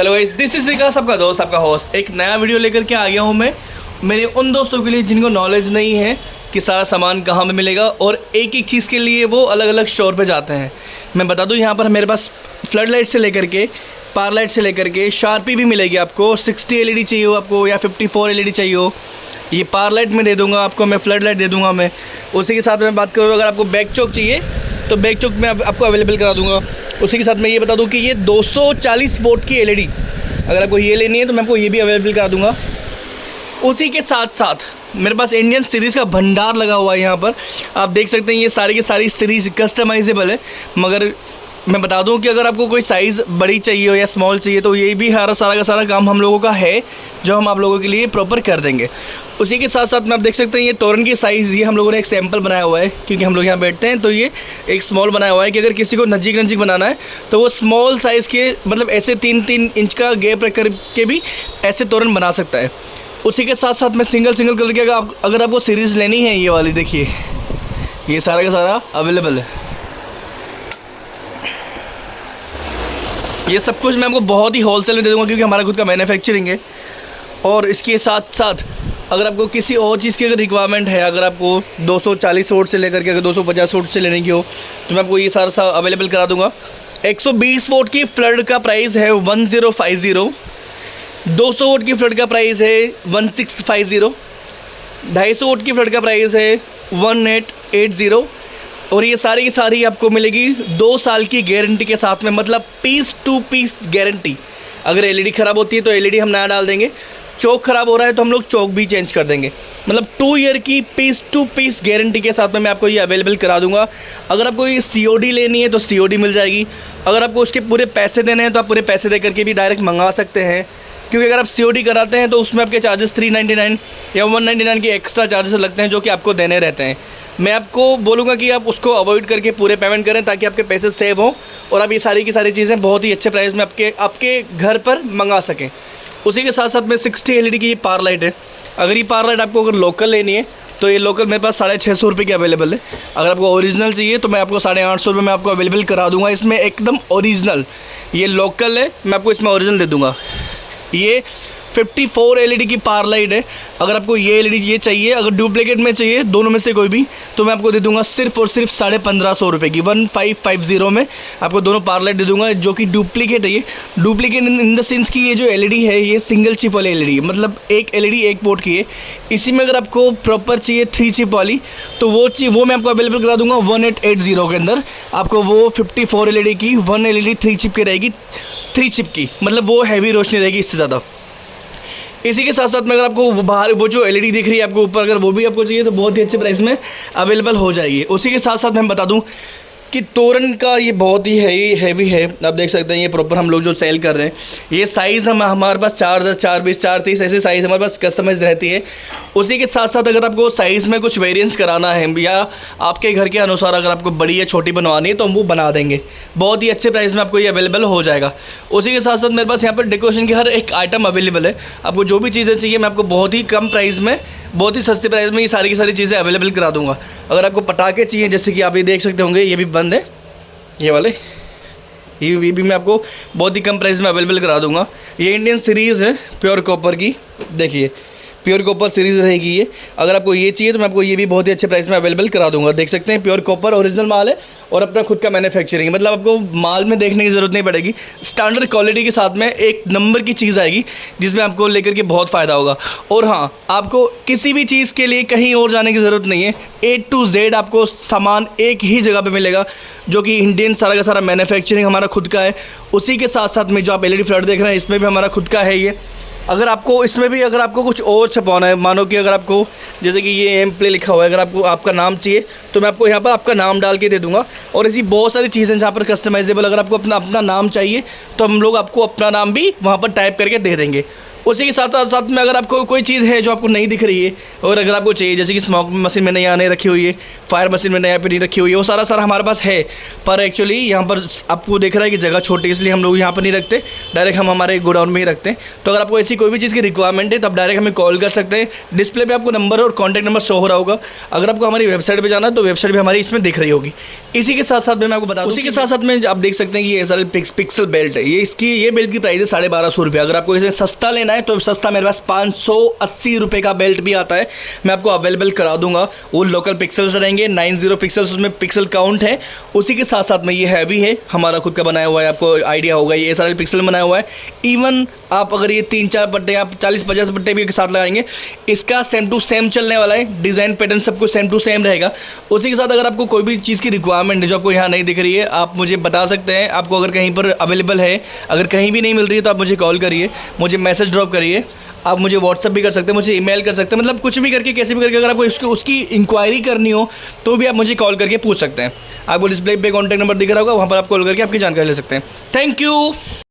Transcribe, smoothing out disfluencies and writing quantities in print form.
Hello guys, this is विकास, आपका दोस्त, आपका होस्ट। एक नया वीडियो लेकर के आ गया हूँ मैं मेरे उन दोस्तों के लिए जिनको नॉलेज नहीं है कि सारा सामान कहाँ पे मिलेगा और एक एक चीज़ के लिए वो अलग अलग स्टोर पे जाते हैं। मैं बता दूँ, यहाँ पर मेरे पास फ्लड लाइट से लेकर के पार लाइट से लेकर के शार्पी भी मिलेगी आपको। 60 LED चाहिए हो आपको या 54 LED चाहिए हो, ये पार लाइट में दे दूँगा आपको, मैं फ्लड लाइट दे दूँगा मैं। उसी के साथ में बात करूँ, अगर आपको बैक चौक चाहिए तो बैक चौक में आपको अवेलेबल करा दूँगा। उसी के साथ मैं ये बता दूँ कि ये 240 वोट की LED, अगर आपको ये लेनी है तो मैं आपको ये भी अवेलेबल करा दूँगा। उसी के साथ साथ मेरे पास इंडियन सीरीज़ का भंडार लगा हुआ है। यहाँ पर आप देख सकते हैं ये सारी की सारी सीरीज़ कस्टमाइजेबल है। मगर मैं बता दूं कि अगर आपको कोई साइज़ बड़ी चाहिए हो या स्मॉल चाहिए तो ये भी सारा का सारा काम हम लोगों का है, जो हम आप लोगों के लिए प्रॉपर कर देंगे। उसी के साथ साथ में आप देख सकते हैं ये तोरण की साइज़, ये हम लोगों ने एक सैम्पल बनाया हुआ है क्योंकि हम लोग यहाँ बैठते हैं, तो ये एक स्मॉल बनाया हुआ है कि अगर किसी को नज़दीक बनाना है तो वो स्मॉल साइज़ के मतलब ऐसे 3-3 इंच का गैप रख करके भी ऐसे तोरण बना सकता है। उसी के साथ साथ में सिंगल कलर के अगर आपको सीरीज़ लेनी है, ये वाली देखिए, ये सारा का सारा अवेलेबल है। ये सब कुछ मैं आपको बहुत ही होलसेल में दे दूँगा क्योंकि हमारा खुद का मैन्युफैक्चरिंग है। और इसके साथ साथ अगर आपको किसी और चीज़ की अगर रिक्वायरमेंट है, अगर आपको 240 वोट से लेकर के अगर 250 वोट से लेने की हो तो मैं आपको ये सारा अवेलेबल करा दूँगा। 120 वोट की फ्लड का प्राइस है 1050, 200 वोट की फ्लड का प्राइस है 1650, 250 वोट की फ्लड का प्राइस है 1880 और ये सारी की सारी आपको मिलेगी 2 साल की गारंटी के साथ में, मतलब पीस टू पीस गारंटी। अगर LED ख़राब होती है तो LED हम नया डाल देंगे, चौक ख़राब हो रहा है तो हम लोग चौक भी चेंज कर देंगे। मतलब 2 ईयर की पीस टू पीस गारंटी के साथ में मैं आपको ये अवेलेबल करा दूंगा। अगर आपको ये COD लेनी है तो COD मिल जाएगी। अगर आपको उसके पूरे पैसे देने हैं तो आप पूरे पैसे दे करके भी डायरेक्ट मंगा सकते हैं, क्योंकि अगर आप COD कराते हैं तो उसमें आपके चार्जेस 399 या 199 के एक्स्ट्रा चार्जेस लगते हैं जो कि आपको देने रहते हैं। मैं आपको बोलूँगा कि आप उसको अवॉइड करके पूरे पेमेंट करें ताकि आपके पैसे सेव हों और आप ये सारी की सारी चीज़ें बहुत ही अच्छे प्राइस में आपके घर पर मंगा सकें। उसी के साथ साथ में 60 LED की ये पार लाइट है। अगर ये पार लाइट आपको अगर लोकल लेनी है तो ये लोकल मेरे पास 650 रुपये की अवेलेबल है। अगर आपको ओरिजिनल चाहिए तो मैं आपको 850 रुपये में आपको अवेलेबल करा दूँगा। इसमें एकदम ओरिजिनल, ये लोकल है, मैं आपको इसमें ओरिजिनल दे दूँगा। ये 54 LED की पार लाइट है। अगर आपको ये LED ये चाहिए, अगर डुप्लीकेट में चाहिए, दोनों में से कोई भी, तो मैं आपको दे दूंगा सिर्फ और सिर्फ 1550 रुपये की, 1550 में आपको दोनों पार लाइट दे दूंगा जो कि डुप्लीकेट है। ये डुप्लीकेट इन द सेंस कि ये जो LED है ये सिंगल चिप वाली LED है, मतलब एक LED 1 वोट की है। इसी में अगर आपको प्रॉपर चाहिए 3 चिप वाली तो वो मैं आपको अवेलेबल करा दूंगा 1880 के अंदर। आपको वो 54 LED की 1 LED 3 चिप की रहेगी, 3 चिप की, मतलब वो हैवी रोशनी रहेगी इससे ज़्यादा। इसी के साथ साथ में अगर आपको बाहर वो जो LED दिख रही है आपको ऊपर, अगर वो भी आपको चाहिए तो बहुत ही अच्छे प्राइस में अवेलेबल हो जाएगी। उसी के साथ साथ मैं बता दूं कि तोरण का ये बहुत ही हैवी है। आप देख सकते हैं ये प्रॉपर हम लोग जो सेल कर रहे हैं, ये साइज़ हमारे पास 410, 420, 430 ऐसे साइज़ हमारे पास कस्टमाइज रहती है। उसी के साथ साथ अगर आपको साइज़ में कुछ वेरिएंस कराना है या आपके घर के अनुसार अगर आपको बड़ी या छोटी बनवानी है तो हम वो बना देंगे, बहुत ही अच्छे प्राइस में आपको ये अवेलेबल हो जाएगा। उसी के साथ साथ मेरे पास यहाँ पर डेकोरेशन की हर एक आइटम अवेलेबल है। आपको जो भी चीज़ें चाहिए मैं आपको बहुत ही कम प्राइस में, बहुत ही सस्ते प्राइस में ये सारी की सारी चीज़ें अवेलेबल करा दूंगा। अगर आपको पटाखे चाहिए, जैसे कि आप ये देख सकते होंगे, ये भी बंद है, ये वाले, ये भी मैं आपको बहुत ही कम प्राइस में अवेलेबल करा दूंगा। ये इंडियन सीरीज़ है प्योर कॉपर की, देखिए प्योर कॉपर सीरीज़ रहेगी ये। अगर आपको ये चाहिए तो मैं आपको ये भी बहुत ही अच्छे प्राइस में अवेलेबल करा दूंगा। देख सकते हैं प्योर कॉपर ओरिजिनल माल है और अपना खुद का मैन्युफैक्चरिंग है, मतलब आपको माल में देखने की ज़रूरत नहीं पड़ेगी। स्टैंडर्ड क्वालिटी के साथ में एक नंबर की चीज़ आएगी जिसमें आपको लेकर के बहुत फ़ायदा होगा। और हाँ, आपको किसी भी चीज़ के लिए कहीं और जाने की ज़रूरत नहीं है। A to Z आपको सामान एक ही जगह पर मिलेगा जो कि इंडियन सारा का सारा मैन्युफैक्चरिंग हमारा खुद का है। उसी के साथ साथ में जो आप LED फ्लड देख रहे हैं इसमें भी हमारा खुद का है ये। अगर आपको इसमें भी अगर आपको कुछ और छपवाना है, मानो कि अगर आपको जैसे कि ये एम प्ले लिखा हुआ है, अगर आपको आपका नाम चाहिए तो मैं आपको यहाँ पर आपका नाम डाल के दे दूँगा। और ऐसी बहुत सारी चीज़ें जहाँ पर कस्टमाइजेबल, अगर आपको अपना नाम चाहिए तो हम लोग आपको अपना नाम भी वहाँ पर टाइप करके दे देंगे। उसी के साथ साथ में अगर आपको कोई चीज़ है जो आपको नहीं दिख रही है और अगर आपको चाहिए, जैसे कि स्मोक मशीन मैंने यहाँ नहीं रखी हुई है, फायर मशीन मैंने यहाँ पे नहीं रखी हुई है, वो सारा हमारे पास है, पर एक्चुअली यहाँ पर आपको देख रहा है कि जगह छोटी, इसलिए हम लोग यहाँ पर नहीं रखते, डायरेक्ट हम हमारे गोडाउन में ही रखते हैं। तो अगर आपको ऐसी कोई भी चीज़ की रिक्वायरमेंट है तो आप डायरेक्ट हमें कॉल कर सकते हैं। डिस्प्ले पे आपको नंबर और कॉन्टैक्ट नंबर शो हो रहा होगा। अगर आपको हमारी वेबसाइट पे जाना है तो वेबसाइट भी हमारी इसमें दिख रही होगी। इसी के साथ साथ मैं आपको बता दूं, उसी के साथ साथ में आप देख सकते हैं कि ये सारे पिक्सल बेल्ट है, ये बेल्ट की प्राइस है 1250 रुपये। अगर आपको इसमें सस्ता लेना है तो सस्ता मेरे पास 580 रुपये का बेल्ट भी आता है, मैं आपको अवेलेबल करा दूंगा। वो लोकल पिक्सल्स रहेंगे, 90 पिक्सल्स उसमें पिक्सल काउंट है। उसी के साथ साथ में ये हैवी है, हमारा खुद का बनाया हुआ है, आपको आइडिया होगा ये सारे पिक्सल बनाया हुआ है। इवन आप अगर ये 3-4 पट्टे आप 40-50 पट्टे भी एक साथ लगाएंगे, इसका सेम टू सेम चलने वाला है, डिज़ाइन पैटर्न सब कुछ सेम टू सेम रहेगा। उसी के साथ अगर आपको कोई भी चीज़ की रिक्वायरमेंट है जो आपको यहाँ नहीं दिख रही है, आप मुझे बता सकते हैं। आपको अगर कहीं पर अवेलेबल है, अगर कहीं भी नहीं मिल रही है तो आप मुझे कॉल करिए, मुझे मैसेज ड्रॉप करिए, आप मुझे व्हाट्सअप भी कर सकते हैं, मुझे ईमेल कर सकते हैं, मतलब कुछ भी करके कैसे भी करके अगर आपको उसकी इंक्वायरी करनी हो तो भी आप मुझे कॉल करके पूछ सकते हैं। आपको डिस्प्ले पे कॉन्टैक्ट नंबर दिख रहा होगा, वहाँ पर आप कॉल करके आपकी जानकारी ले सकते हैं। Thank you.